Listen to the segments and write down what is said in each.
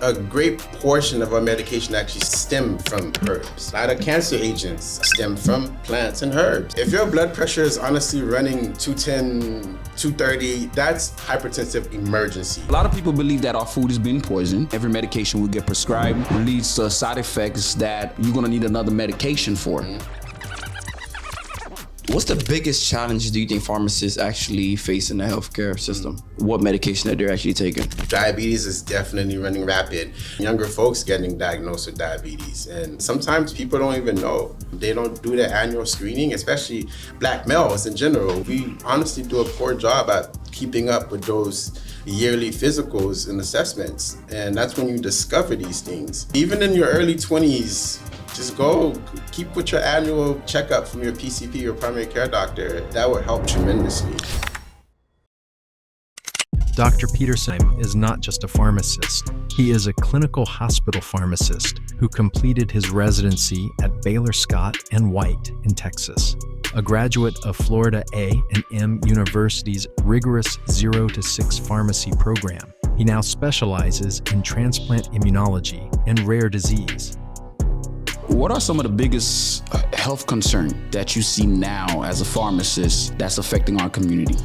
A great portion of our medication actually stem from herbs. A lot of cancer agents stem from plants and herbs. If your blood pressure is honestly running 210, 230, that's hypertensive emergency. A lot of people believe that our food is being poisoned. Every medication we get prescribed leads to side effects that you're gonna need another medication for. What's the biggest challenge do you think pharmacists actually face in the healthcare system? What medication that they're actually taking? Diabetes is definitely running rapid. Younger folks getting diagnosed with diabetes, and sometimes people don't even know. They don't do their annual screening, especially Black males in general. We honestly do a poor job at keeping up with those yearly physicals and assessments, and that's when you discover these things. Even in your early 20s, just go keep with your annual checkup from your PCP, your primary care doctor. That would help tremendously. Dr. Peterson is not just a pharmacist. He is a clinical hospital pharmacist who completed his residency at Baylor Scott White in Texas. A graduate of Florida A&M University's rigorous 0 to 6 pharmacy program, he now specializes in transplant immunology and rare disease. What are some of the biggest health concerns that you see now as a pharmacist that's affecting our community?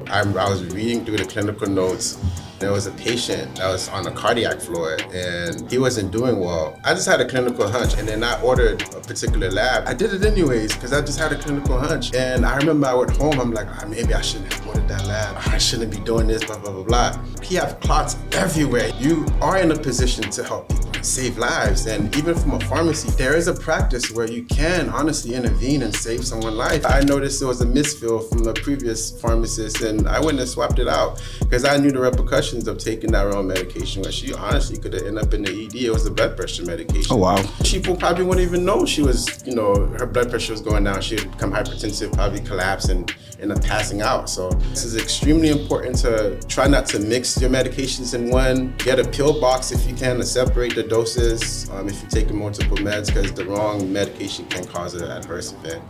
I was reading through the clinical notes. There was a patient that was on the cardiac floor and he wasn't doing well. I just had a clinical hunch, and then I ordered a particular lab. I did it anyways because I just had a clinical hunch. And I remember I went home, I'm like, maybe I shouldn't have ordered that lab. I shouldn't be doing this, blah, blah, blah, blah. He have clots everywhere. You are in a position to help people, save lives. And even from a pharmacy, there is a practice where you can honestly intervene and save someone's life. I noticed there was a misfill from the previous pharmacist, and I went and swapped it out because I knew the repercussions of taking that wrong medication, where she honestly could have ended up in the ED. It was a blood pressure medication. Oh, wow. People probably wouldn't even know she was, her blood pressure was going down. She would become hypertensive, probably collapse and end up passing out. So this is extremely important to try not to mix your medications in one. Get a pill box if you can to separate the doses if you're taking multiple meds, because the wrong medication can cause an adverse event.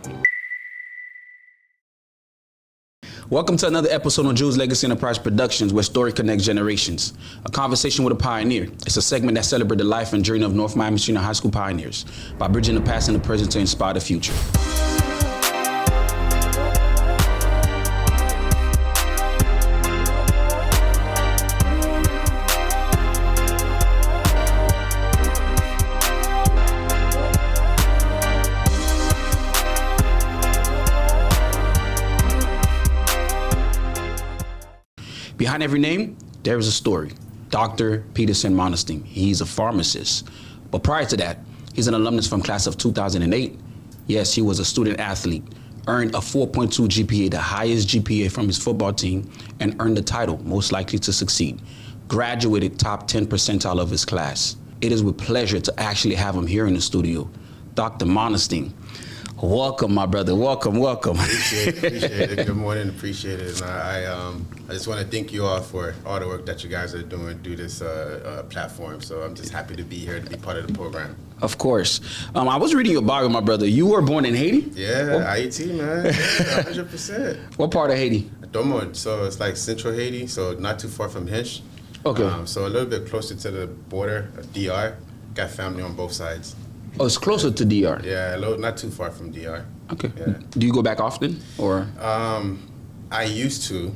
Welcome to another episode on Jules Legacy Enterprise Productions, where story connects generations. A conversation with a pioneer. It's a segment that celebrates the life and journey of North Miami Senior High School pioneers by bridging the past and the present to inspire the future. Behind every name, there is a story. Dr. Peterson Monestime. He's a pharmacist. But prior to that, he's an alumnus from class of 2008. Yes, he was a student athlete, earned a 4.2 GPA, the highest GPA from his football team, and earned the title, most likely to succeed. Graduated top 10 percentile of his class. It is with pleasure to actually have him here in the studio. Dr. Monestime. Welcome, my brother. Welcome. Appreciate it. Good morning. Appreciate it. And I just want to thank you all for all the work that you guys are doing through this platform. So I'm just happy to be here to be part of the program. Of course. I was reading your bio, my brother. You were born in Haiti? Yeah, Haiti, man. 100%. What part of Haiti? Domo. So it's like central Haiti, so not too far from Hinch. Okay. So a little bit closer to the border of DR. Got family on both sides. Oh, it's closer to DR. Yeah, not too far from DR. Okay. Yeah. Do you go back often, or? I used to.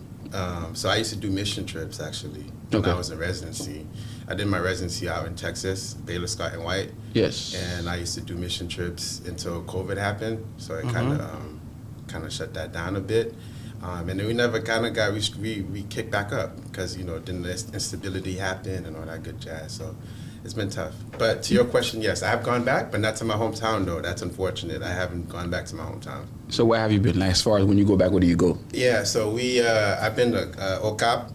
So I used to do mission trips, actually, when I was in residency. I did my residency out in Texas, Baylor Scott White. Yes. And I used to do mission trips until COVID happened. So I kind of shut that down a bit. And then we never kind of we kicked back up because, then the instability happened and all that good jazz. So it's been tough. But to your question, yes, I have gone back, but not to my hometown, though. That's unfortunate. I haven't gone back to my hometown. So where have you been? As far as when you go back, where do you go? Yeah, so I've been to Okap,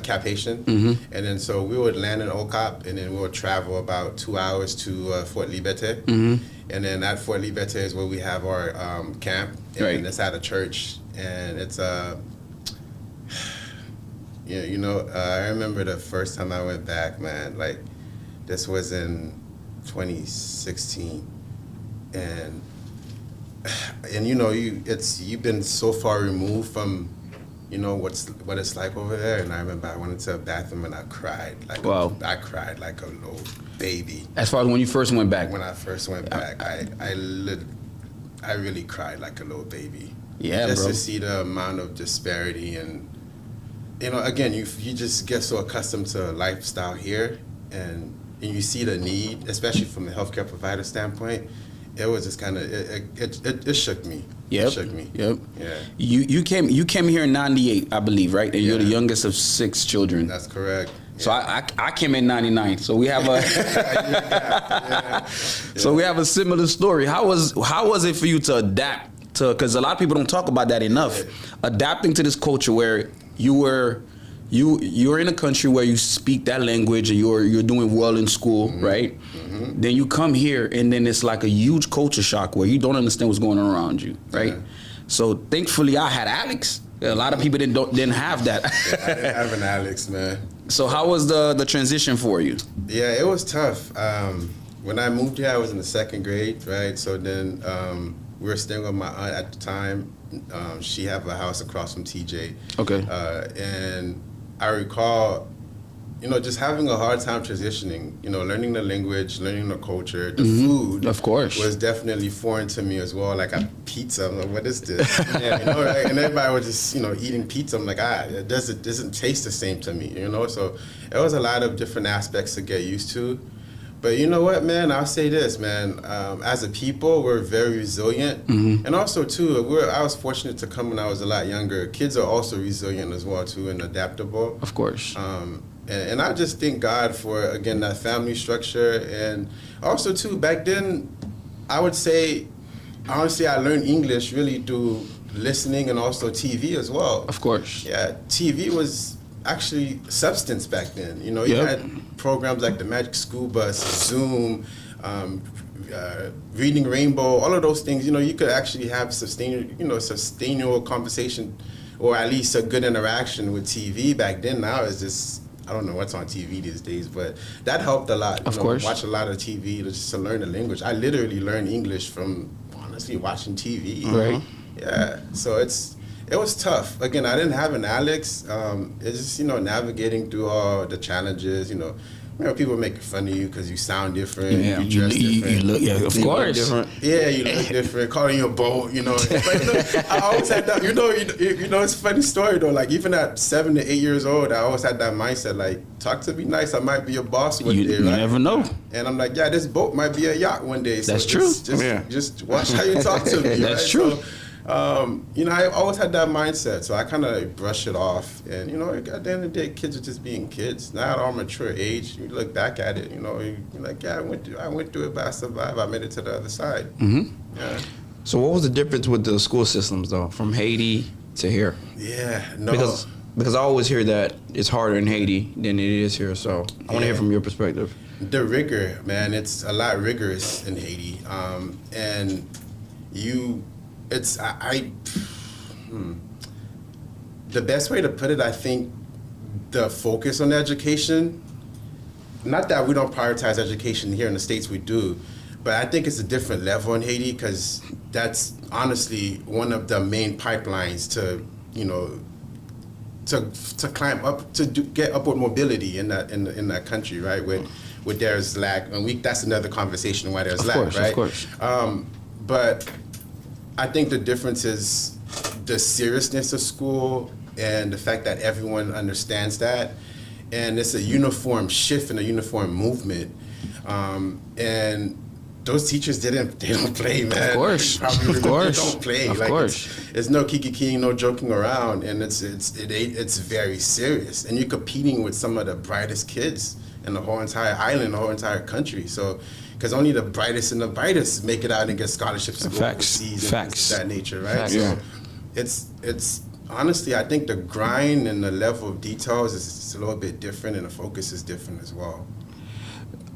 Cap Haitian, and then so we would land in Okap, and then we would travel about 2 hours to Fort Liberté. And then at Fort Liberté is where we have our camp, and it's at a church, and it's I remember the first time I went back, man, like, this was in 2016, and you've been so far removed from you know, what it's like over there. And I remember I went into a bathroom and I cried. Wow. I cried like a little baby. As far as when you first went back? When I first went back, I really cried like a little baby. Yeah, just bro. to see the amount of disparity, and you know, again, you just get so accustomed to a lifestyle here, and you see the need, especially from the healthcare provider standpoint. It was just kind of it shook me. Yep. It shook me. Yep. Yeah. You came here in '98, I believe, right? And you're the youngest of 6 children. That's correct. So I came in '99. So we have a so we have a similar story. How was it for you to adapt to? Because a lot of people don't talk about that enough. Adapting to this culture where you're in a country where you speak that language and you're doing well in school, right? Mm-hmm. Then you come here and then it's like a huge culture shock where you don't understand what's going on around you, right? Yeah. So thankfully I had Alex. A lot of people didn't have that. Yeah, I didn't have an Alex, man. So how was the transition for you? Yeah, it was tough. When I moved here, I was in the 2nd grade, right? So then we were staying with my aunt at the time. She had a house across from TJ. Okay. And I recall, you know, just having a hard time transitioning, you know, learning the language, learning the culture, the food. Of course. Was definitely foreign to me as well. Like pizza, I'm like, what is this? Yeah, you know, right? And everybody was just, you know, eating pizza. I'm like, it doesn't taste the same to me, you know? So it was a lot of different aspects to get used to. But you know what, man? I'll say this, man. As a people, we're very resilient, and also too, I was fortunate to come when I was a lot younger. Kids are also resilient as well too, and adaptable. Of course. And I just thank God for, again, that family structure, and also too, back then, I would say, honestly, I learned English really through listening and also TV as well. Of course. Yeah, TV was actually substance back then. You know, you had programs like the Magic School Bus, Zoom, Reading Rainbow, all of those things. You know, you could actually have sustainable conversation, or at least a good interaction with TV back then. Now it's just, I don't know what's on TV these days, but that helped a lot. Of course. Watch a lot of TV just to learn the language. I literally learned English from, honestly, watching TV. Right. Yeah, so it was tough. Again, I didn't have an Alex. It's just, you know, navigating through all the challenges, you know, people making fun of you because you sound different, you dress different. You look, of course. Different. Yeah, you look different, calling you a boat, you know. But, you know, I always had that, you know, it's a funny story though. Like even at 7 to 8 years old, I always had that mindset, like, talk to me nice, I might be your boss one day, right? You never know. And I'm like, yeah, this boat might be a yacht one day. So that's true. Just watch how you talk to me. That's right? true. So, you know, I always had that mindset, so I kind of brush it off. And, you know, at the end of the day, kids are just being kids. Now at our mature age, you look back at it, you know, you're like, yeah, I went through it, but I survived. I made it to the other side. Mm-hmm. Yeah. So what was the difference with the school systems, though, from Haiti to here? Yeah, no. Because I always hear that it's harder in Haiti than it is here, so I want to hear from your perspective. The rigor, man, it's a lot rigorous in Haiti. And the best way to put it, I think, the focus on education, not that we don't prioritize education here in the States, we do, but I think it's a different level in Haiti because that's honestly one of the main pipelines to, you know, to climb up, to get upward mobility in that country, right? With there's lack, and that's another conversation why there's lack, right? Of course. But I think the difference is the seriousness of school and the fact that everyone understands that, and it's a uniform shift and a uniform movement. And those teachers they don't play, man. Of course. They don't play. Of course. It's no kikiing, no joking around, and it's very serious. And you're competing with some of the brightest kids in the whole entire island, the whole entire country. So, because only the brightest and the brightest make it out and get scholarships to go overseas and things of that nature, right? Facts. So, it's honestly, I think the grind and the level of details is a little bit different, and the focus is different as well.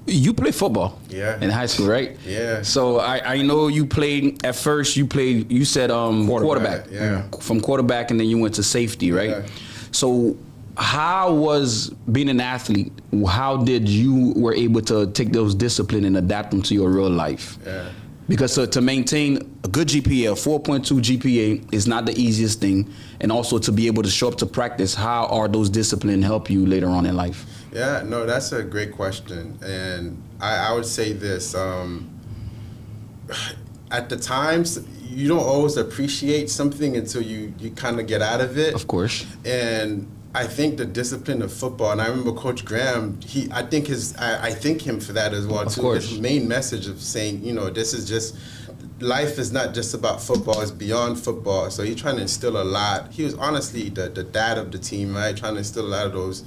You play football, in high school, right? Yeah. So I know you played at first. You said quarterback. Yeah. From quarterback, and then you went to safety, right? Yeah. So how was being an athlete? How did you were able to take those discipline and adapt them to your real life? Yeah. Because to maintain a good GPA, a 4.2 GPA, is not the easiest thing. And also to be able to show up to practice, how are those disciplines help you later on in life? Yeah, no, that's a great question. And I would say this, at the times, you don't always appreciate something until you kind of get out of it. Of course. And I think the discipline of football, and I remember Coach Graham, I thank him for that as well, of too. Course. His main message of saying, this is just, life is not just about football, it's beyond football. So he's trying to instill a lot. He was honestly the dad of the team, right? Trying to instill a lot of those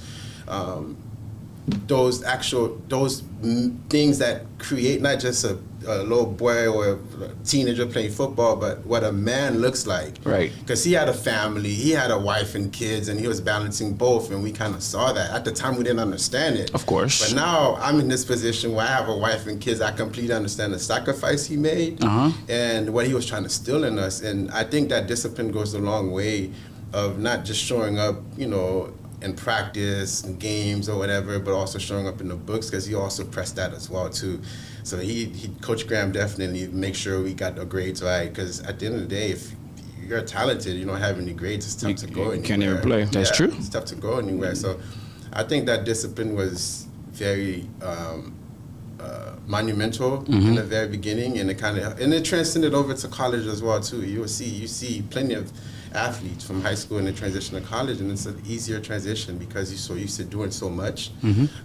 things that create not just a little boy or a teenager playing football, but what a man looks like. Right. Because he had a family, he had a wife and kids, and he was balancing both, and we kind of saw that. At the time, we didn't understand it. Of course. But now I'm in this position where I have a wife and kids. I completely understand the sacrifice he made and what he was trying to instill in us. And I think that discipline goes a long way of not just showing up, in practice and games or whatever, but also showing up in the books, because he also pressed that as well too. So Coach Graham definitely makes sure we got the grades right, because at the end of the day, if you're talented, you don't have any grades, it's tough to go anywhere. You can't even play. That's true. It's tough to go anywhere. So I think that discipline was very monumental in the very beginning, and it transcended over to college as well too. You see plenty of athletes from high school and they transition to college, and it's an easier transition because you're so used to doing so much,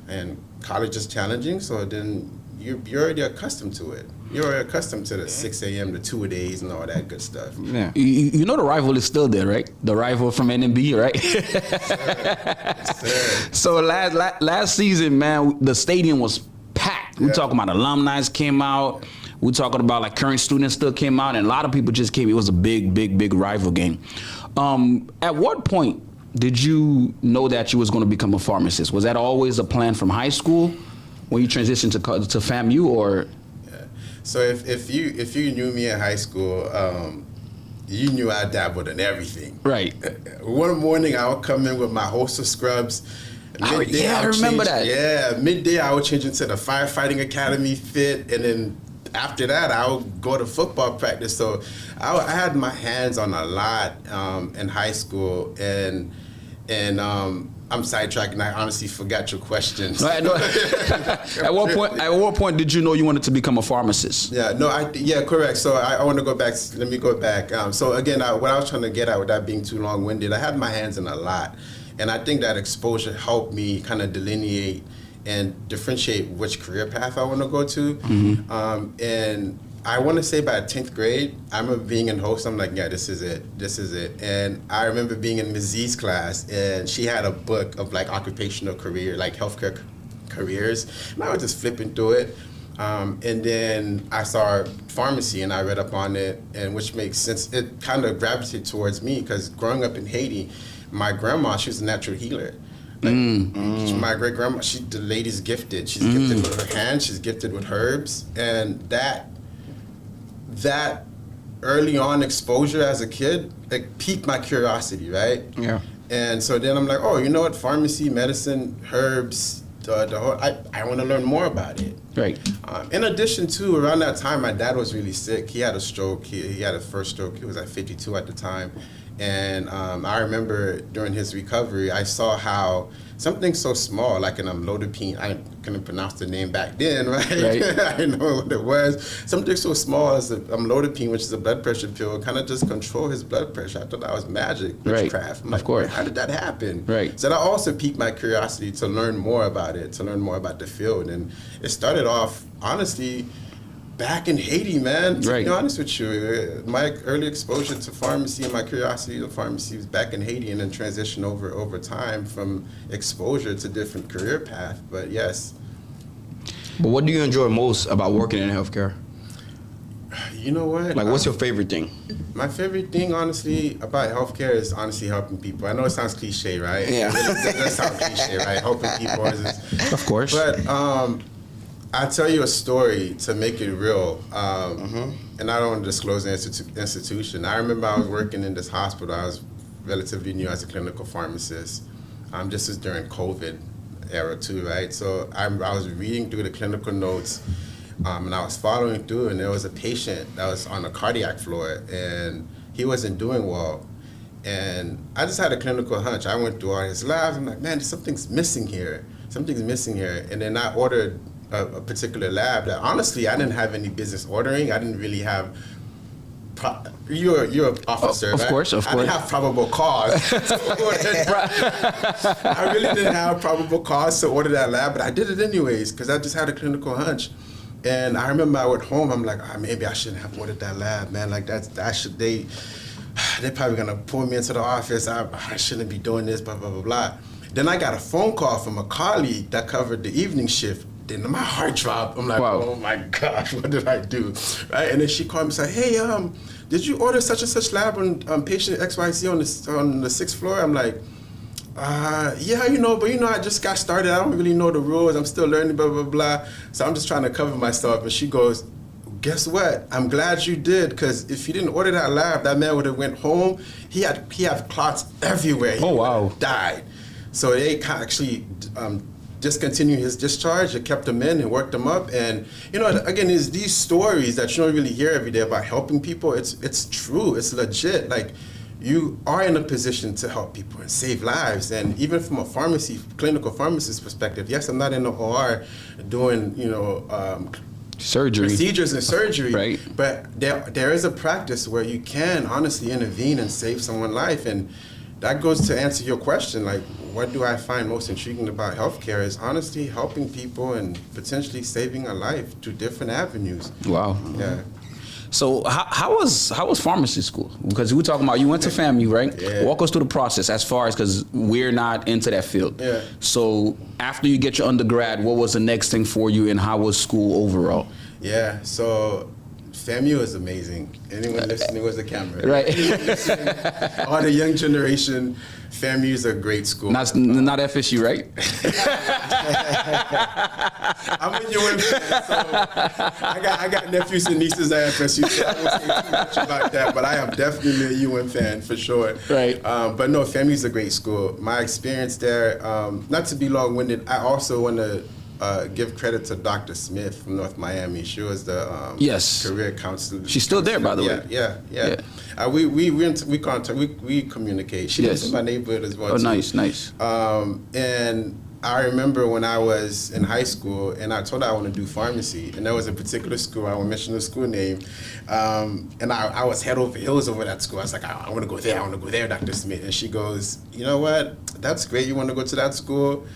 and college is challenging. So then you're already accustomed to it. You're already accustomed to the 6 a.m. to 2-a-days and all that good stuff. Yeah. You know the rival is still there, right? The rival from NMB, right? Yes, sir. So last season, man, the stadium was packed. We're talking about alumni came out. We're talking about like current students still came out, and a lot of people just came. It was a big rival game. At what point did you know that you was going to become a pharmacist? Was that always a plan from high school when you transitioned to FAMU, or? Yeah. So if you knew me in high school, you knew I dabbled in everything. Right. One morning I would come in with my Holster scrubs. Midday, I remember that. Yeah, midday I would change into the firefighting academy fit, and then after that, I would go to football practice. So I had my hands on a lot in high school, and I'm sidetracking. I honestly forgot your question. Right, no. At what point did you know you wanted to become a pharmacist? Yeah, correct. So I want to go back. Let me go back. So again, what I was trying to get at without being too long-winded, I had my hands in a lot, and I think that exposure helped me kind of delineate and differentiate which career path I want to go to. And I want to say by 10th grade, I remember being in host, I'm like, yeah, this is it. And I remember being in Ms. Z's class, and she had a book of like occupational career, like healthcare careers, and I was just flipping through it. And then I saw pharmacy, and I read up on it, and which makes sense. It kind of gravitated towards me, because growing up in Haiti, my grandma, she was a natural healer. My great grandma, the lady's gifted. She's gifted with her hands. She's gifted with herbs, and that early on exposure as a kid, like, piqued my curiosity, right? Yeah. And so then I'm like, oh, you know what? Pharmacy, medicine, herbs, the whole. I want to learn more about it. Right. In addition to, around that time, my dad was really sick. He had a stroke. He had a first stroke. He was at 52 at the time. And I remember during his recovery, I saw how something so small, like an amlodipine, I couldn't pronounce the name back then, right? I didn't know what it was. Something so small as amlodipine, which is a blood pressure pill, kind of just control his blood pressure. I thought that was magic, witchcraft. Of course. How did that happen? Right. So that also piqued my curiosity to learn more about it, to learn more about the field. And it started off, honestly, back in Haiti, man. To be honest with you, my early exposure to pharmacy and my curiosity to pharmacy was back in Haiti, and then transitioned over time from exposure to different career path. But yes. But what do you enjoy most about working in healthcare? You know what? Like, what's your favorite thing? My favorite thing, honestly, about healthcare is honestly helping people. I know it sounds cliche, right? Yeah. It does sound cliche, right? Helping people is, of course. But I'll tell you a story to make it real, and I don't want to disclose the institution. I remember I was working in this hospital. I was relatively new as a clinical pharmacist. This was during COVID era too, right? So I was reading through the clinical notes, And I was following through, and there was a patient that was on the cardiac floor, and he wasn't doing well. And I just had a clinical hunch. I went through all his labs. I'm like, man, something's missing here. Something's missing here. And then I ordered a particular lab that honestly I didn't have any business ordering. I didn't really have. You're an officer, of right? course. I didn't have probable cause. I really didn't have probable cause to order that lab, but I did it anyways because I just had a clinical hunch. And I remember I went home. I'm like, maybe I shouldn't have ordered that lab, man. Like they're probably gonna pull me into the office. I shouldn't be doing this, blah blah blah blah. Then I got a phone call from a colleague that covered the evening shift. Then my heart dropped. I'm like, wow. Oh my gosh, what did I do? Right? And then she called me and said, hey, did you order such and such lab on patient XYZ on the 6th floor? I'm like, yeah, but I just got started. I don't really know the rules. I'm still learning, blah, blah, blah. So I'm just trying to cover myself. And she goes, guess what? I'm glad you did, because if you didn't order that lab, that man would have went home. He had clots everywhere. He would have died. So they actually discontinued his discharge. It kept him in and worked him up. And again, it's these stories that you don't really hear every day about helping people. It's true. It's legit. Like, you are in a position to help people and save lives. And even from a clinical pharmacist perspective, yes, I'm not in the OR doing surgery, procedures and surgery, right? But there is a practice where you can honestly intervene and save someone's life. And that goes to answer your question, like, what do I find most intriguing about healthcare is honestly helping people and potentially saving a life through different avenues. Wow. Yeah. So how was pharmacy school? Because we were talking about you went to FAMU, right? Yeah. Walk us through the process as far as, because we're not into that field. Yeah. So after you get your undergrad, what was the next thing for you, and how was school overall? Yeah. So FAMU is amazing. Anyone listening with a camera, right? All the young generation, FAMU is a great school. Not FSU, right? I'm a UM fan, so I got nephews and nieces at FSU, so I won't say too much about that, but I am definitely a UM fan for sure. Right. But no, FAMU is a great school. My experience there, not to be long-winded, I also want to give credit to Dr. Smith from North Miami. She was the career counselor. She's still there, by the way. Yeah. We communicate. She lives in my neighborhood as well. Oh, too. nice. And I remember when I was in high school, and I told her I want to do pharmacy, and there was a particular school, I won't mention the school name, and I was head over heels over that school. I was like, I want to go there, Dr. Smith. And she goes, you know what? That's great. You want to go to that school,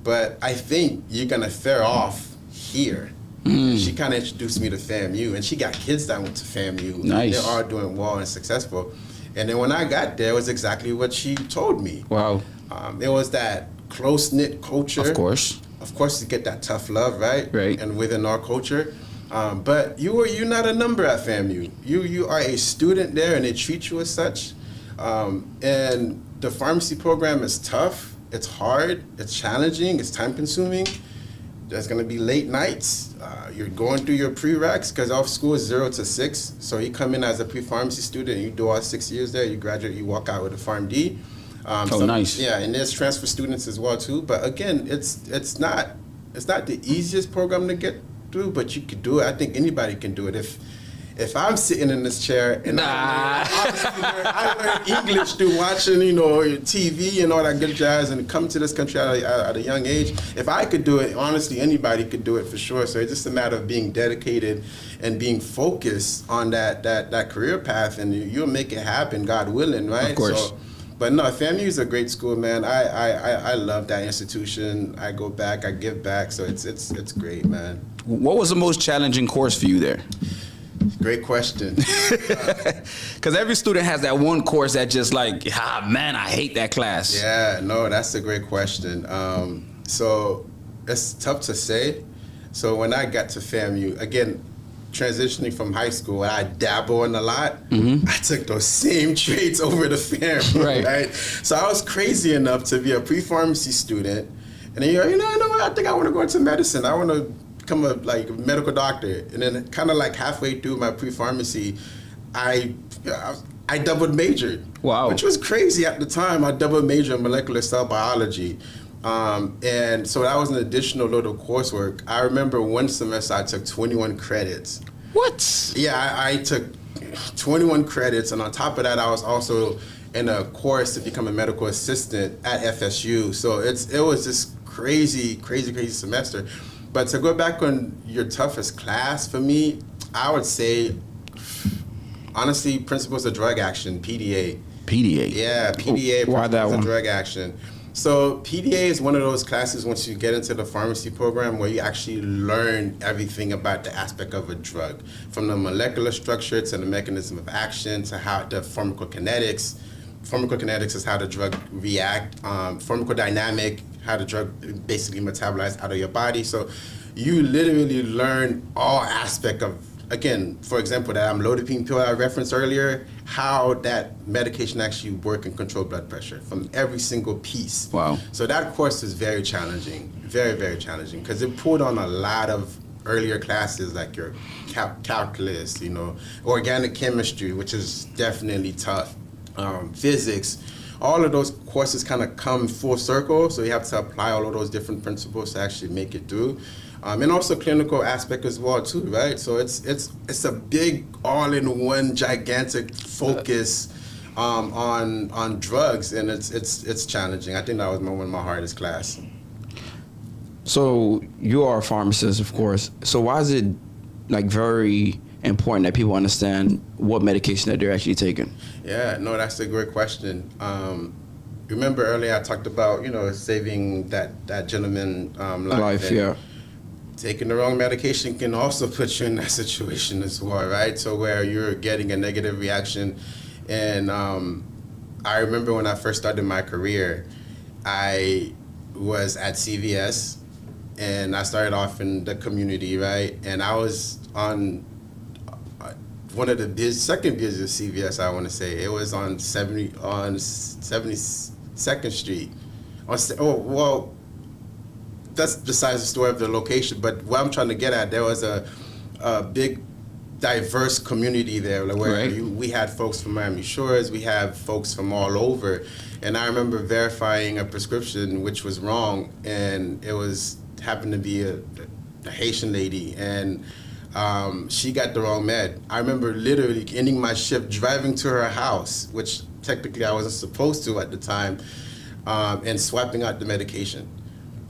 but I think you're going to fare off here. She kind of introduced me to FAMU, and she got kids that went to FAMU. Nice. They're all doing well and successful. And then when I got there, it was exactly what she told me. Wow. It was that close-knit culture. Of course, you get that tough love, right? Right. And within our culture. But you're not a number at FAMU. You are a student there, and they treat you as such. And the pharmacy program is tough. It's hard. It's challenging. It's time-consuming. There's going to be late nights. You're going through your prereqs because our school is 0 to 6. So you come in as a pre-pharmacy student, you do all 6 years there, you graduate, you walk out with a PharmD. Nice. Yeah, and there's transfer students as well too. But again, it's not the easiest program to get through, but you could do it. I think anybody can do it. If I'm sitting in this chair and I learned English through watching, TV and all that good jazz, and come to this country at a young age, if I could do it, honestly, anybody could do it for sure. So it's just a matter of being dedicated and being focused on that career path, and you'll make it happen, God willing, right? Of course. So, but no, FAMU is a great school, man. I love that institution. I go back, I give back, so it's great, man. What was the most challenging course for you there? Great question. Because every student has that one course that just like, man, I hate that class. Yeah, no, that's a great question. So it's tough to say. So when I got to FAMU, again, transitioning from high school, I dabble in a lot. I took those same traits over to FAMU, right? So I was crazy enough to be a pre-pharmacy student. And then you know what? I think I want to go into medicine. I want to become a medical doctor. And then kind of like halfway through my pre-pharmacy, I double majored. Wow. Which was crazy at the time. I double majored in molecular cell biology. And so that was an additional little coursework. I remember one semester I took 21 credits. What? Yeah, I took 21 credits, and on top of that, I was also in a course to become a medical assistant at FSU. So it was just crazy semester. But to go back on your toughest class for me, I would say, honestly, Principles of Drug Action, PDA. PDA? Yeah, PDA, Why that Principles of one? Drug Action. So PDA is one of those classes once you get into the pharmacy program where you actually learn everything about the aspect of a drug, from the molecular structure to the mechanism of action to how the pharmacokinetics. Pharmacokinetics is how the drug react. Pharmacodynamic, how the drug basically metabolizes out of your body. So you literally learn all aspect of, again, for example, that amlodipine pill I referenced earlier, how that medication actually work and control blood pressure from every single piece. Wow. So that course is very challenging, very challenging, because it pulled on a lot of earlier classes like your calculus, organic chemistry, which is definitely tough, physics. All of those courses kind of come full circle, so you have to apply all of those different principles to actually make it through. And also clinical aspect as well too, right? So it's a big all-in-one gigantic focus on drugs, and it's challenging. I think that was one of my hardest class. So you are a pharmacist, of course. So why is it very important that people understand what medication that they're actually taking? Yeah, no, that's a great question. Remember earlier I talked about saving that gentleman life. Yeah. Taking the wrong medication can also put you in that situation as well, right? So where you're getting a negative reaction. And I remember when I first started my career, I was at CVS, and I started off in the community, right? And I was on one of the second busiest CVS, I want to say. It was on 72nd Street. That's besides the story of the location, but what I'm trying to get at, there was a big, diverse community there where we had folks from Miami Shores, we have folks from all over, and I remember verifying a prescription which was wrong, and it happened to be a Haitian lady, and she got the wrong med. I remember literally ending my shift, driving to her house, which technically I wasn't supposed to at the time, and swapping out the medication.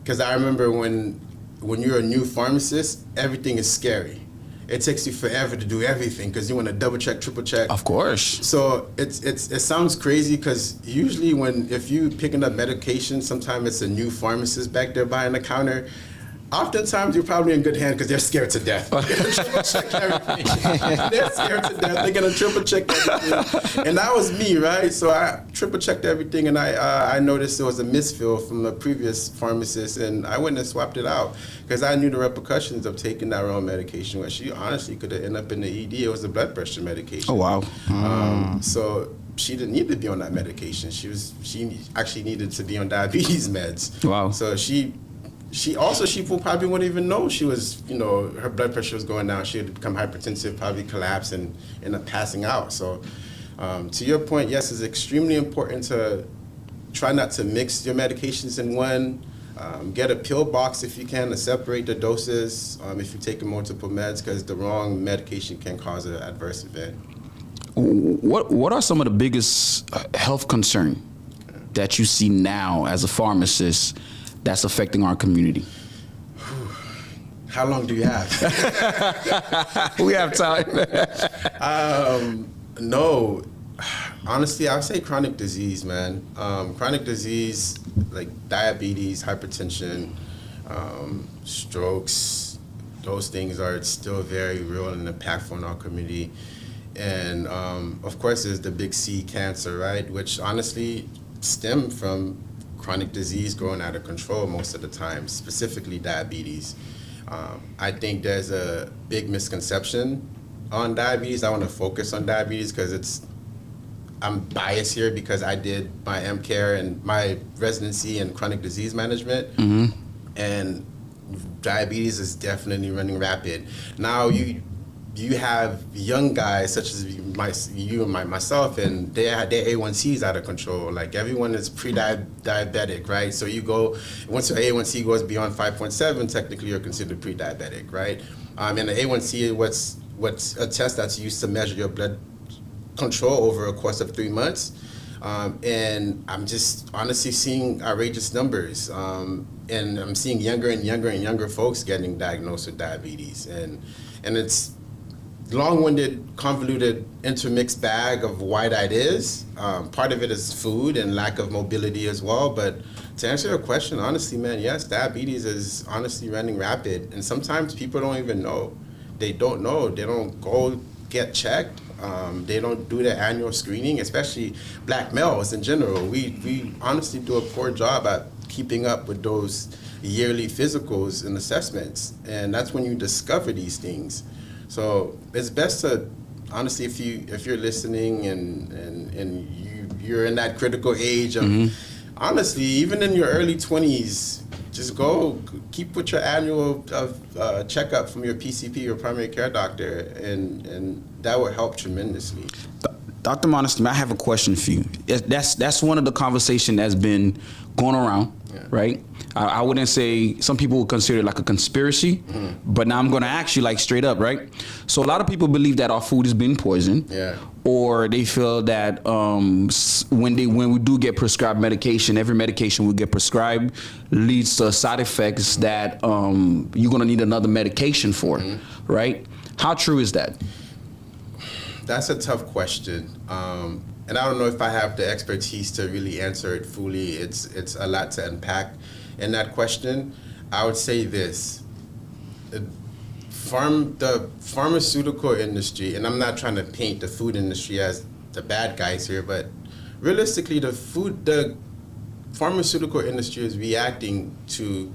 Because I remember when you're a new pharmacist, everything is scary. It takes you forever to do everything because you want to double check, triple check. Of course. So it sounds crazy because usually if you picking up medication, sometimes it's a new pharmacist back there behind the counter. Oftentimes you're probably in good hands because they're scared to death. They're gonna triple check everything. They're scared to death. They're gonna triple check everything. And that was me, right? So I triple checked everything, and I noticed there was a misfill from the previous pharmacist, and I went and swapped it out because I knew the repercussions of taking that wrong medication, where she honestly could have ended up in the ED. It was a blood pressure medication. Oh, wow. So she didn't need to be on that medication. She actually needed to be on diabetes meds. Wow. So she probably wouldn't even know she was, her blood pressure was going down. She had become hypertensive, probably collapse and end up passing out. So to your point, yes, it's extremely important to try not to mix your medications in one. Get a pill box if you can to separate the doses if you're taking multiple meds, because the wrong medication can cause an adverse event. What are some of the biggest health concerns that you see now as a pharmacist that's affecting our community? How long do you have? We have time. No, honestly, I would say chronic disease, man. Chronic disease like diabetes, hypertension, strokes, those things are still very real and impactful in our community. And of course, there's the big C, cancer, right? Which honestly stem from chronic disease growing out of control most of the time, specifically diabetes. I think there's a big misconception on diabetes. I want to focus on diabetes because I'm biased here because I did my MCare and my residency in chronic disease management, and diabetes is definitely running rapid. Now you have young guys such as you and myself, and their A1C is out of control. Like everyone is pre-diabetic, right? So you go, once your A1C goes beyond 5.7, technically you're considered pre-diabetic, right? And the A1C, what's a test that's used to measure your blood control over a course of 3 months. And I'm just honestly seeing outrageous numbers. And I'm seeing younger and younger folks getting diagnosed with diabetes. And it's long-winded, convoluted, intermixed bag of why that is. Part of it is food and lack of mobility as well. But to answer your question, honestly, man, yes, diabetes is honestly running rapid. And sometimes people don't even know. They don't know. They don't go get checked. They don't do their annual screening, especially black males in general. We honestly do a poor job at keeping up with those yearly physicals and assessments. And that's when you discover these things. So it's best to, honestly, if you're listening and you're in that critical age of, honestly, even in your early 20s, just go keep with your annual checkup from your PCP, your primary care doctor, and that will help tremendously. Dr. Monestime, I have a question for you. That's one of the conversation that's been going around, right? I wouldn't say, some people would consider it like a conspiracy, but now I'm going to ask you like straight up, right? So a lot of people believe that our food is being poisoned, or they feel that when we do get prescribed medication, every medication we get prescribed leads to side effects that you're going to need another medication for, right? How true is that? That's a tough question. And I don't know if I have the expertise to really answer it fully. It's a lot to unpack in that question. I would say this. The pharmaceutical industry, and I'm not trying to paint the food industry as the bad guys here, but realistically, the pharmaceutical industry is reacting to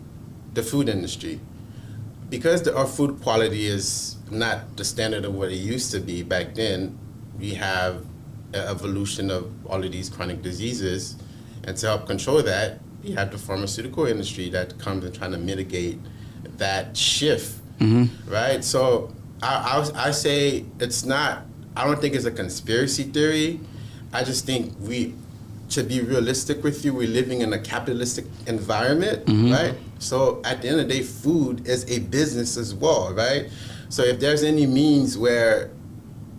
the food industry. Because our food quality is not the standard of what it used to be back then, we have an evolution of all of these chronic diseases. And to help control that, we have the pharmaceutical industry that comes and trying to mitigate that shift, right? So I say it's not, I don't think it's a conspiracy theory. I just think to be realistic with you, we're living in a capitalistic environment, right? So at the end of the day, food is a business as well, right? So if there's any means where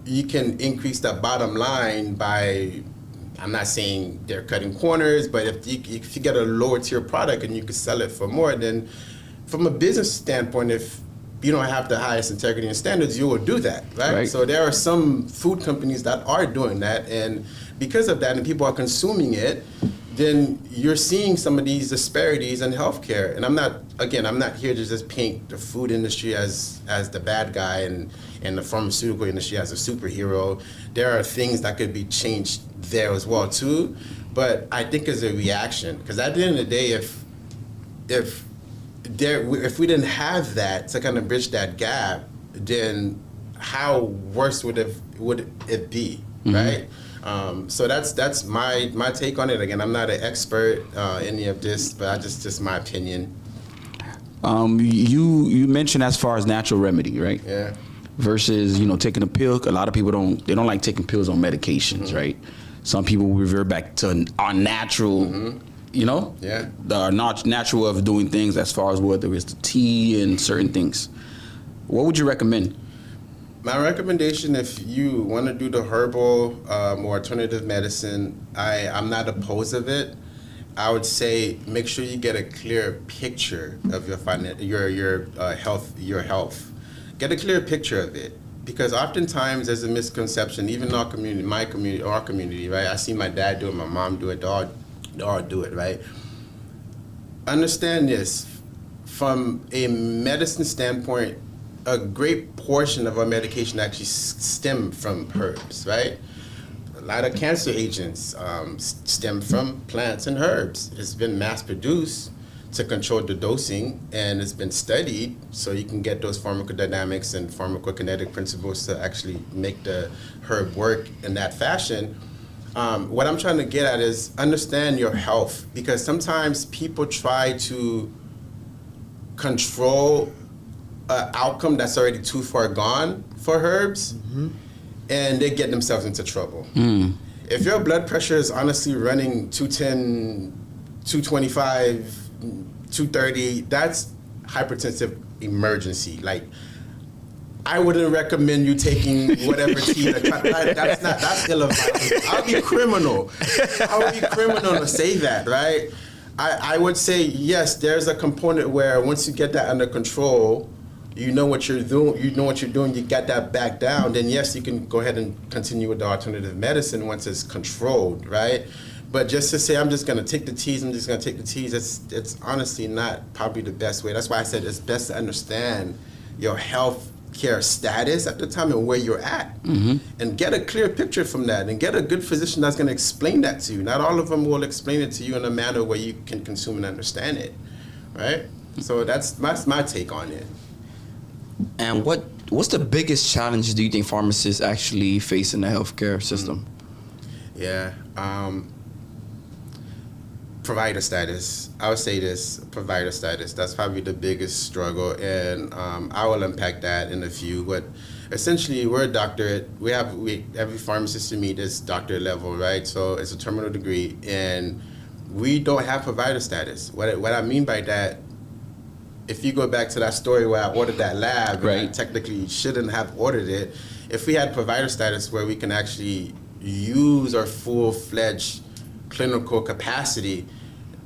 you can increase the bottom line by, I'm not saying they're cutting corners, but if you get a lower tier product and you can sell it for more, then from a business standpoint, if you don't have the highest integrity and standards, you will do that, right? So there are some food companies that are doing that, and because of that, and people are consuming it, then you're seeing some of these disparities in healthcare. And I'm not here to just paint the food industry as the bad guy and the pharmaceutical industry as a superhero. There are things that could be changed there as well too, but I think it's a reaction. Because at the end of the day, if we didn't have that to kind of bridge that gap, then how worse would it be, right? So that's my take on it. Again, I'm not an expert in any of this, but just my opinion. You mentioned as far as natural remedy, right? Yeah. Versus taking a pill. A lot of people don't like taking pills on medications, right? Some people revert back to our natural. Our natural way of doing things, as far as whether it's the tea and certain things. What would you recommend? My recommendation, if you want to do the herbal or alternative medicine, I'm not opposed of it. I would say make sure you get a clear picture of your health. Get a clear picture of it, because oftentimes there's a misconception, even in our community, right? I see my dad do it, my mom do it, they all do it, right? Understand this, from a medicine standpoint, a great portion of our medication actually stem from herbs, right? A lot of cancer agents stem from plants and herbs. It's been mass produced to control the dosing, and it's been studied so you can get those pharmacodynamics and pharmacokinetic principles to actually make the herb work in that fashion. What I'm trying to get at is understand your health, because sometimes people try to control an outcome that's already too far gone for herbs, and they get themselves into trouble. If your blood pressure is honestly running 210, 225, 230, that's hypertensive emergency. Like, I wouldn't recommend you taking whatever tea to cut. That's ill-advised. I would be criminal. To say that, right? I would say, yes, there's a component where once you get that under control, you know what you're doing, you got that back down, then yes, you can go ahead and continue with the alternative medicine once it's controlled, right? But just to say, I'm just going to take the teas, it's honestly not probably the best way. That's why I said it's best to understand your health care status at the time and where you're at, and get a clear picture from that, and get a good physician that's going to explain that to you. Not all of them will explain it to you in a manner where you can consume and understand it, right? So that's my take on it. And what's the biggest challenge do you think pharmacists actually face in the healthcare system? Yeah, provider status. I would say this, provider status. That's probably the biggest struggle, and I will unpack that in a few. But essentially, we're a doctorate. Every pharmacist you meet is doctorate level, right? So it's a terminal degree, and we don't have provider status. What I mean by that, if you go back to that story where I ordered that lab, right, and I technically shouldn't have ordered it, if we had provider status where we can actually use our full-fledged clinical capacity,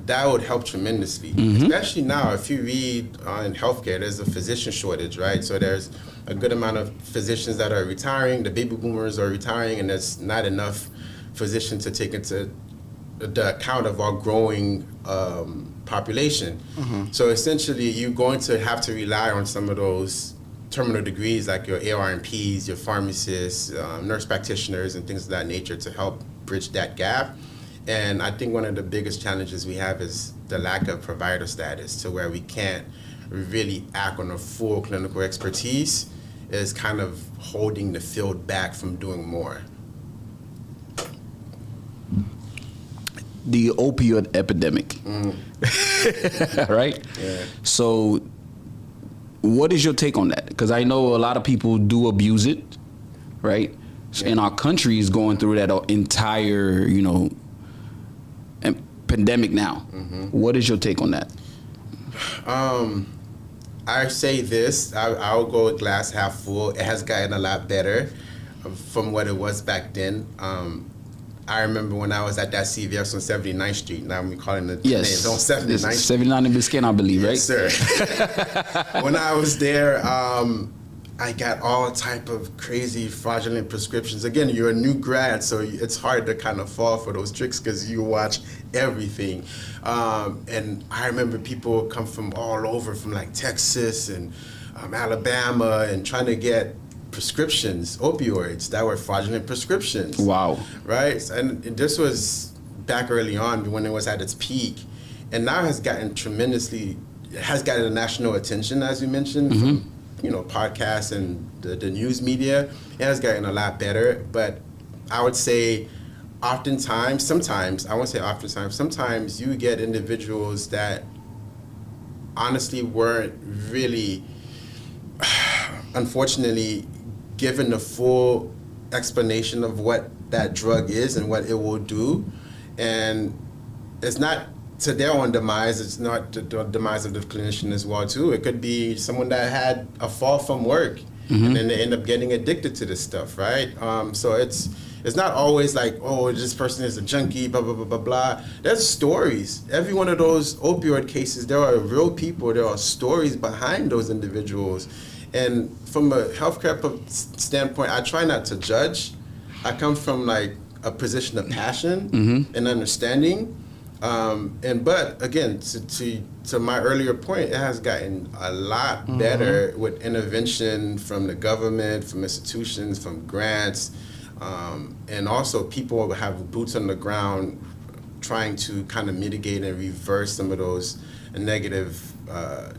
that would help tremendously. Especially now, if you read in healthcare, there's a physician shortage, right? So there's a good amount of physicians that are retiring, the baby boomers are retiring, and there's not enough physicians to take into the account of our growing population. So essentially, you're going to have to rely on some of those terminal degrees like your ARNPs, your pharmacists, nurse practitioners, and things of that nature to help bridge that gap. And I think one of the biggest challenges we have is the lack of provider status, to where we can't really act on a full clinical expertise is kind of holding the field back from doing more. The opioid epidemic, right? Yeah. So what is your take on that? Because I know a lot of people do abuse it, right? Yeah. And our country is going through that entire, pandemic now. What is your take on that? I say this, I'll go glass half full. It has gotten a lot better from what it was back then. I remember when I was at that CVS on 79th Street. Now I'm calling the names on 79th Street. 79 in Biscayne, I believe, right? Yes, sir. When I was there, I got all type of crazy fraudulent prescriptions. Again, you're a new grad, so it's hard to kind of fall for those tricks because you watch everything. And I remember people come from all over, from like Texas and Alabama, and trying to get prescriptions, opioids that were fraudulent prescriptions. Wow. Right? And this was back early on when it was at its peak. And now it has gotten national attention, as you mentioned, from, podcasts and the news media. It has gotten a lot better. But I would say sometimes you get individuals that honestly weren't really, unfortunately, given the full explanation of what that drug is and what it will do. And it's not to their own demise, it's not the demise of the clinician as well too. It could be someone that had a fall from work and then they end up getting addicted to this stuff, right? So it's not always like, oh, this person is a junkie, blah, blah, blah, blah, blah. There's stories. Every one of those opioid cases, there are real people, there are stories behind those individuals. And from a healthcare standpoint, I try not to judge. I come from like a position of passion and understanding. But again, to my earlier point, it has gotten a lot better with intervention from the government, from institutions, from grants, and also people have boots on the ground trying to kind of mitigate and reverse some of those negative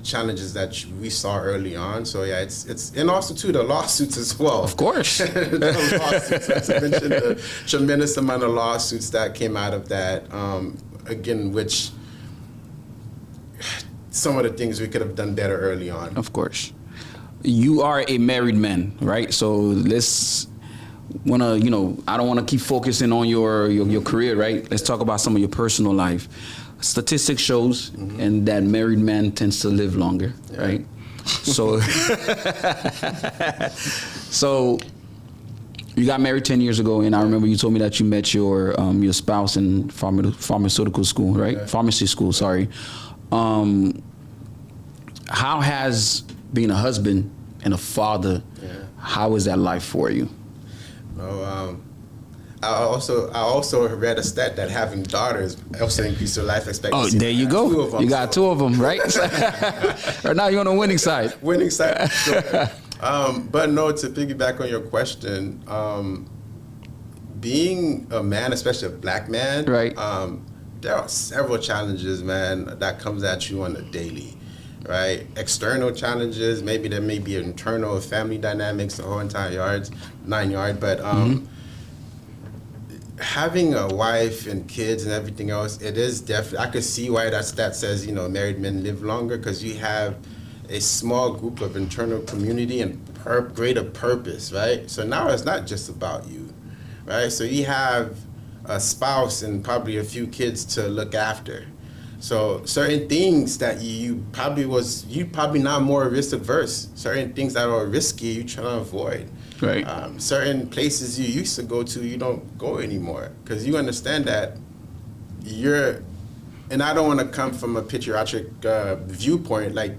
challenges that we saw early on. So yeah, it's and also too the lawsuits as well. Of course. The lawsuits. I mentioned the tremendous amount of lawsuits that came out of that. Again, which some of the things we could have done better early on. Of course. You are a married man, right? So let's wanna, I don't wanna keep focusing on your career, right? Let's talk about some of your personal life. Statistics shows, and that married man tends to live longer, right? So, so you got married 10 years ago, and I remember you told me that you met your spouse in pharmaceutical school, right? Yeah. Pharmacy school, sorry. How has being a husband and a father, how is that life for you? I also read a stat that having daughters also increases your life expectancy. Oh, there you go. You got two of them, right? Right now you're on the winning side. Winning side. Sure. But no, to piggyback on your question, being a man, especially a black man, right? There are several challenges, man, that comes at you on the daily, right? External challenges, maybe there may be internal family dynamics, the whole entire 9 yards, but having a wife and kids and everything else, it is definitely, I could see why that stat says, married men live longer, because you have a small group of internal community and greater purpose, right? So now it's not just about you, right? So you have a spouse and probably a few kids to look after. So certain things that you probably not more risk adverse. Certain things that are risky, you try to avoid. Right. Certain places you used to go to, you don't go anymore, because you understand that and I don't want to come from a patriotic viewpoint, like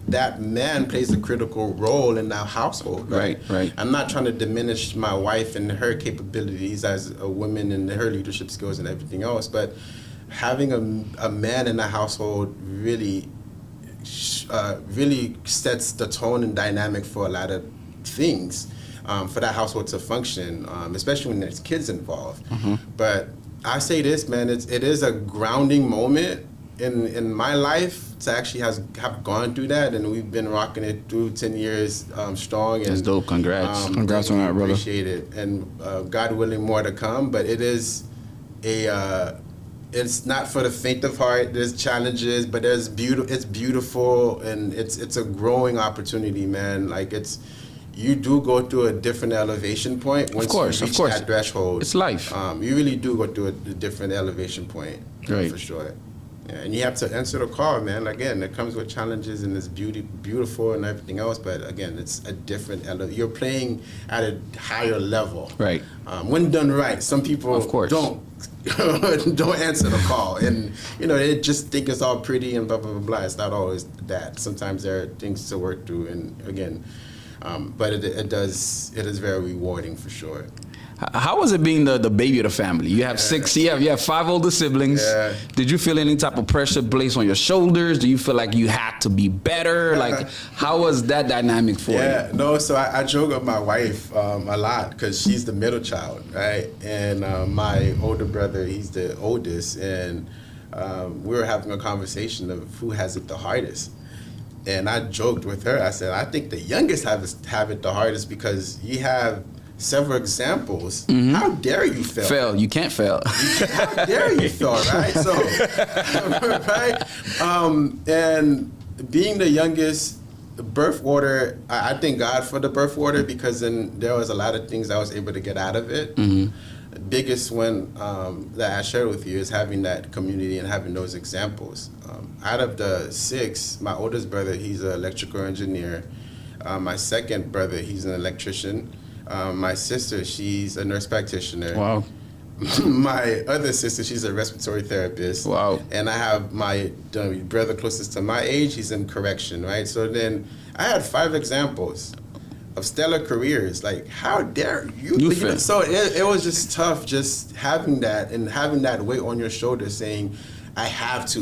that man plays a critical role in our household. Right. I'm not trying to diminish my wife and her capabilities as a woman and her leadership skills and everything else, but having a man in the household really sets the tone and dynamic for a lot of things, for that household to function, especially when there's kids involved. But I say this, man, it is a grounding moment in my life to actually have gone through that, and we've been rocking it through 10 years strong. That's dope. Congrats. Congrats on that, brother. Appreciate it, and God willing, more to come. But it is it's not for the faint of heart. There's challenges, but it's beautiful, and it's a growing opportunity, man. Like you do go through a different elevation point once you reach that threshold. It's life. You really do go through a different elevation point, right? For sure. Yeah, and you have to answer the call, man. Again, it comes with challenges and it's beautiful and everything else. But again, it's a different you're playing at a higher level, right? When done right, some people don't answer the call, and they just think it's all pretty and blah blah blah blah. It's not always that. Sometimes there are things to work through, and again, but it is very rewarding for sure. How was it being the baby of the family? You have you have 5 older siblings. Yeah. Did you feel any type of pressure placed on your shoulders? Do you feel like you had to be better? Like, how was that dynamic for you? Yeah, no, so I joke with my wife a lot, because she's the middle child, right? And my older brother, he's the oldest, and we were having a conversation of who has it the hardest. And I joked with her, I said, I think the youngest have it the hardest, because you have several examples. How dare you fail? You can't fail. How dare you fail, right? So, right? And being the youngest, the birth order, I thank God for the birth order, because then there was a lot of things I was able to get out of it. The biggest one that I shared with you is having that community and having those examples. Out of the 6, my oldest brother, he's an electrical engineer. My second brother, he's an electrician. My sister, she's a nurse practitioner. Wow. My other sister, she's a respiratory therapist. Wow. And I have my brother closest to my age, he's in correction, right? So then I had 5 examples of stellar careers. Like, how dare you? So it was just tough, just having that, and having that weight on your shoulders, saying, I have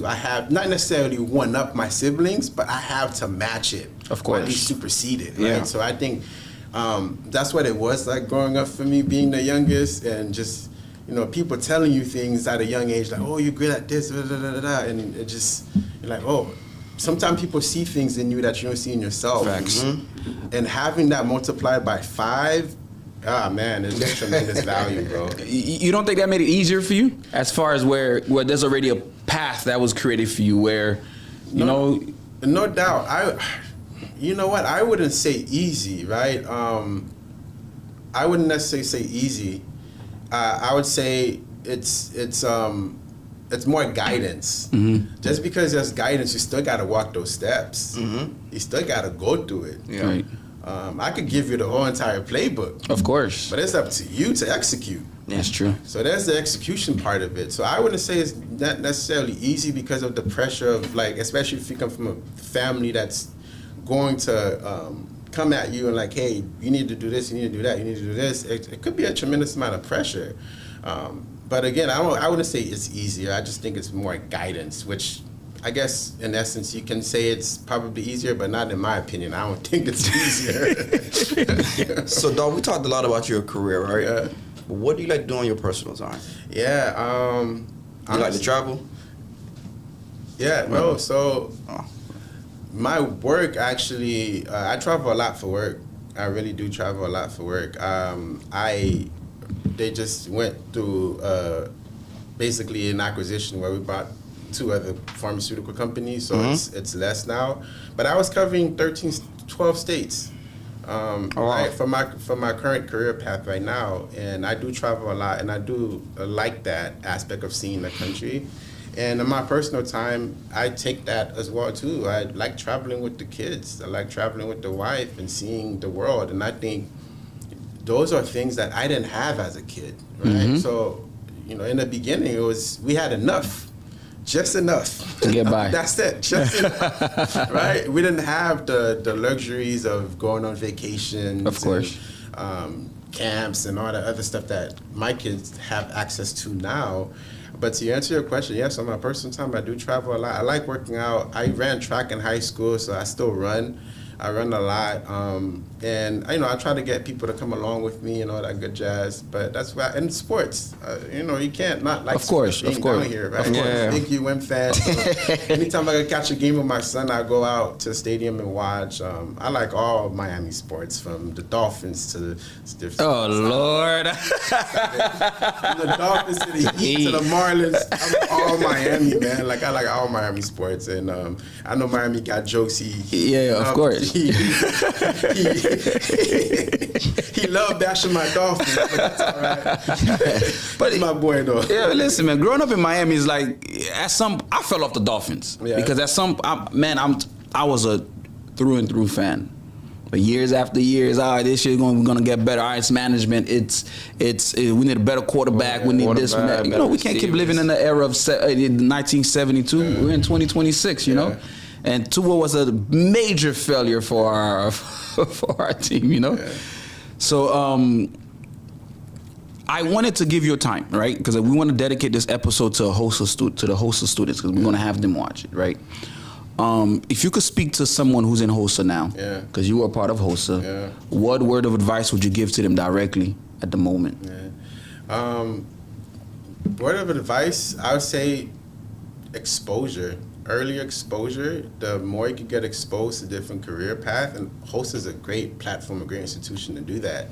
not necessarily one up my siblings, but I have to match it. Of course. Or at least supersede it, right? Yeah. So I think that's what it was like growing up for me, being the youngest, and just, people telling you things at a young age, like, oh, you're good at this, da, da, da, da, da. And it just, you're like, oh, sometimes people see things in you that you don't see in yourself. Facts. And having that multiplied by 5, man, it's tremendous value, bro. You don't think that made it easier for you, as far as where there's already a path that was created for you, where, No doubt. You know what? I wouldn't say easy, right? I wouldn't necessarily say easy. I would say it's more guidance. Mm-hmm. Just because there's guidance, you still got to walk those steps. Mm-hmm. You still got to go through it. Yeah. Right. I could give you the whole entire playbook, Of course. but it's up to you to execute. That's true. So there's the execution part of it. So I wouldn't say it's not necessarily easy because of the pressure of, like, especially if you come from a family that's going to come at you and like, hey, you need to do this, you need to do that, you need to do this. It could be a tremendous amount of pressure. But again, I wouldn't say it's easier. I just think it's more guidance, which I guess in essence you can say it's probably easier, but not in my opinion. I don't think it's easier. So, dog, we talked a lot about your career, right? Yeah. What do you like doing in your personal time? Yeah. You like to travel? Yeah, no, so my work actually, I travel a lot for work. I really do travel a lot for work. They just went through basically an acquisition where we bought 2 other pharmaceutical companies, so it's less now. But I was covering 12 states. Right, for my current career path right now, and I do travel a lot, and I do like that aspect of seeing the country. And in my personal time, I take that as well too. I like traveling with the kids. I like traveling with the wife and seeing the world. And I think those are things that I didn't have as a kid, right? So, in the beginning, we had enough. Just enough to get by. That's it. Just enough, right? We didn't have the luxuries of going on vacations, of course, and, camps and all the other stuff that my kids have access to now. But to answer your question, yes, on my personal time, I do travel a lot. I like working out. I ran track in high school, so I still run. I run a lot, and I try to get people to come along with me and all that good jazz. But that's why in sports, you can't not like. Of course. Down here, right? Yeah. Big UM fan. So anytime I can catch a game with my son, I go out to the stadium and watch. I like all Miami sports, from the Dolphins to the Oh Lord. the Dolphins to the Heat to the Marlins. I'm all Miami, man. Like I like all Miami sports, and I know Miami got jokes. Yeah, of course. He loved bashing my Dolphins, but that's all right. But he's my boy, though. Yeah, listen, man. Growing up in Miami is like, I fell off the Dolphins because I was a through and through fan. But years after years, this shit's gonna get better. It's management. We need a better quarterback. We need this. We can't keep living in the era of 1972. We're in 2026. And Tua was a major failure for our team. So I wanted to give you a time, right? Because we want to dedicate this episode to the host of students, because we're going to have them watch it, right? If you could speak to someone who's in HOSA now, because you are part of HOSA, what word of advice would you give to them directly at the moment? Word of advice, I would say exposure. Early exposure, the more you can get exposed to different career paths, and HOSA is a great platform, a great institution to do that,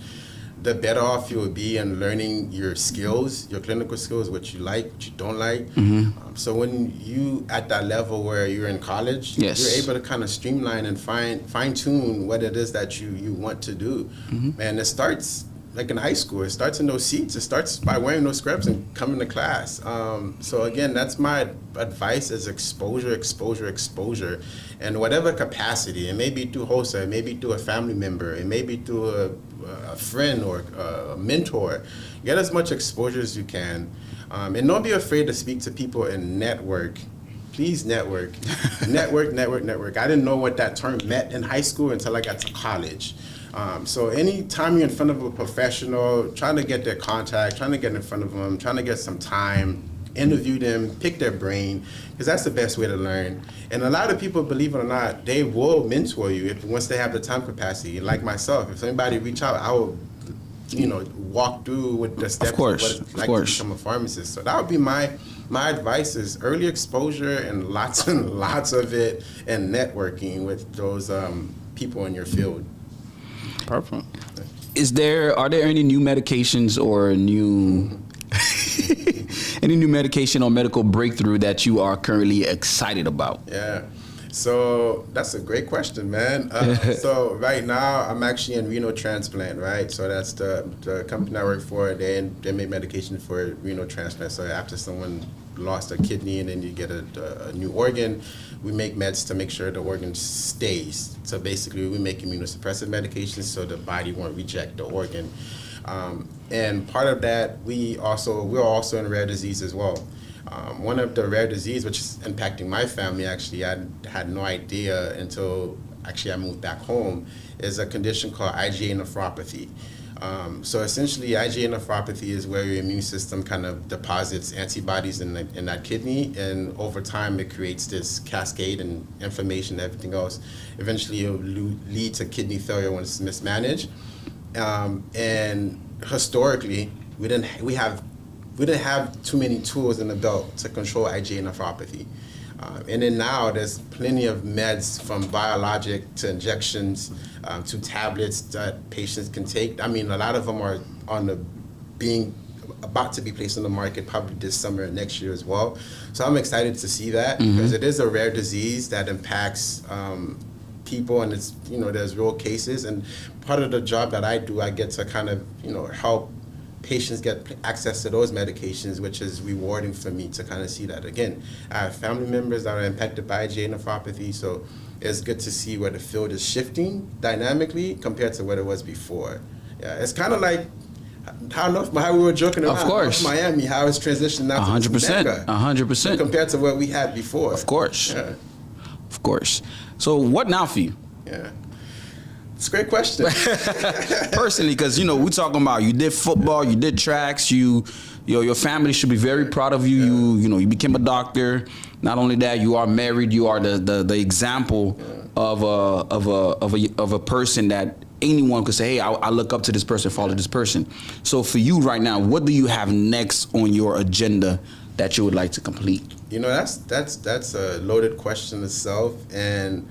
the better off you will be in learning your skills, your clinical skills, what you like, what you don't like. So when you at that level where you're in college, you're able to kind of streamline and fine tune what it is that you want to do. And it starts like in high school. It starts in those seats. It starts by wearing those scrubs and coming to class. So again, that's my advice: is exposure, exposure, exposure, and whatever capacity. It may be through HOSA, it may be through a family member, it may be through a friend or a mentor. Get as much exposure as you can, and don't be afraid to speak to people and network. Please network. Network. I didn't know what that term meant in high school until I got to college. So anytime you're in front of a professional, trying to get their contact, trying to get in front of them, trying to get some time, interview them, pick their brain, because that's the best way to learn. And a lot of people, believe it or not, they will mentor you once they have the time capacity. Like myself, if anybody reach out, I will, walk through with the steps of what it's like to become a pharmacist. So that would be my advice: is early exposure and lots of it, and networking with those people in your field. Perfect. Are there any new medications or any new medication or medical breakthrough that you are currently excited about? Yeah. So that's a great question, man. So right now I'm actually in renal transplant, right? So that's the company I work for. They make medication for renal transplant. So after someone lost a kidney and then you get a new organ, we make meds to make sure the organ stays. So basically we make immunosuppressive medications so the body won't reject the organ. And part of that, we're also in rare disease as well. One of the rare disease which is impacting my family, actually, I had no idea until actually I moved back home, is a condition called IgA nephropathy. So essentially, IgA nephropathy is where your immune system kind of deposits antibodies in that kidney, and over time it creates this cascade and inflammation and everything else. Eventually, it will lead to kidney failure when it's mismanaged. And historically, we didn't have too many tools in the belt to control IgA nephropathy. And then now there's plenty of meds, from biologic to injections to tablets that patients can take. I mean, a lot of them are about to be placed on the market probably this summer and next year as well. So I'm excited to see that, because it is a rare disease that impacts people, and it's, there's real cases. And part of the job that I do, I get to kind of, help patients get access to those medications, which is rewarding for me to kind of see that. Again, I have family members that are impacted by IgA nephropathy, so it's good to see where the field is shifting dynamically compared to what it was before. Yeah, it's kind of like how we were joking around. Of course. Miami, how it's transitioned now to 100%. 100%. Compared to what we had before. Of course. Yeah. Of course. So what now for you? Yeah. It's a great question. Personally, because we're talking about, you did football, you did tracks, your family should be very proud of you. You became a doctor. Not only that, you are married. You are the example of a person that anyone could say, hey, I look up to this person, follow this person. So for you right now, what do you have next on your agenda that you would like to complete? That's a loaded question itself, and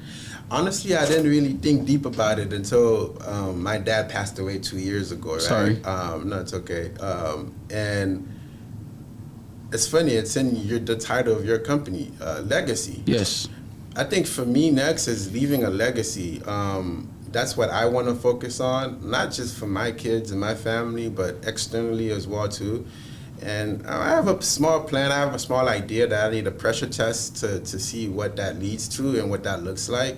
honestly, I didn't really think deep about it until my dad passed away 2 years ago, right? Sorry. No, it's okay. And it's funny, it's in the title of your company, legacy. Yes. I think for me next is leaving a legacy. That's what I want to focus on, not just for my kids and my family, but externally as well too. And I have a small plan, I have a small idea that I need a pressure test to see what that leads to and what that looks like.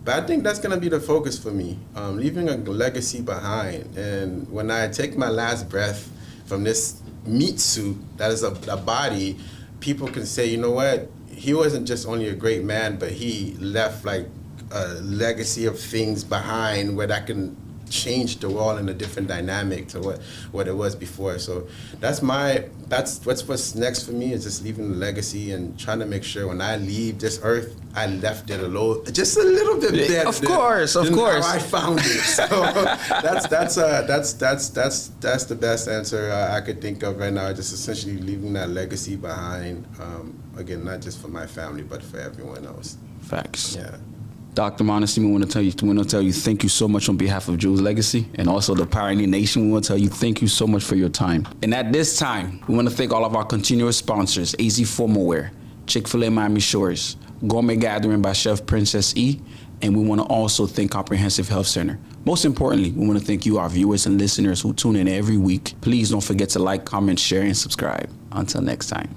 But I think that's gonna be the focus for me, leaving a legacy behind. And when I take my last breath from this meat suit that is a body, people can say, you know what, he wasn't just only a great man, but he left like a legacy of things behind where that can change the world in a different dynamic to what it was before. So that's what's next for me, is just leaving a legacy and trying to make sure when I leave this earth, I left it alone, just a little bit better. Of course. How I found it. So that's the best answer I could think of right now. Just essentially leaving that legacy behind. Again, not just for my family, but for everyone else. Facts. Yeah. Dr. Monestime, we want to tell you thank you so much on behalf of Jules Legacy and also the Pioneer Nation. We want to tell you thank you so much for your time. And at this time, we want to thank all of our continuous sponsors: AZ Formalwear, Chick-fil-A Miami Shores, Gourmet Gathering by Chef Princess E, and we want to also thank Comprehensive Health Center. Most importantly, we want to thank you, our viewers and listeners who tune in every week. Please don't forget to like, comment, share, and subscribe. Until next time.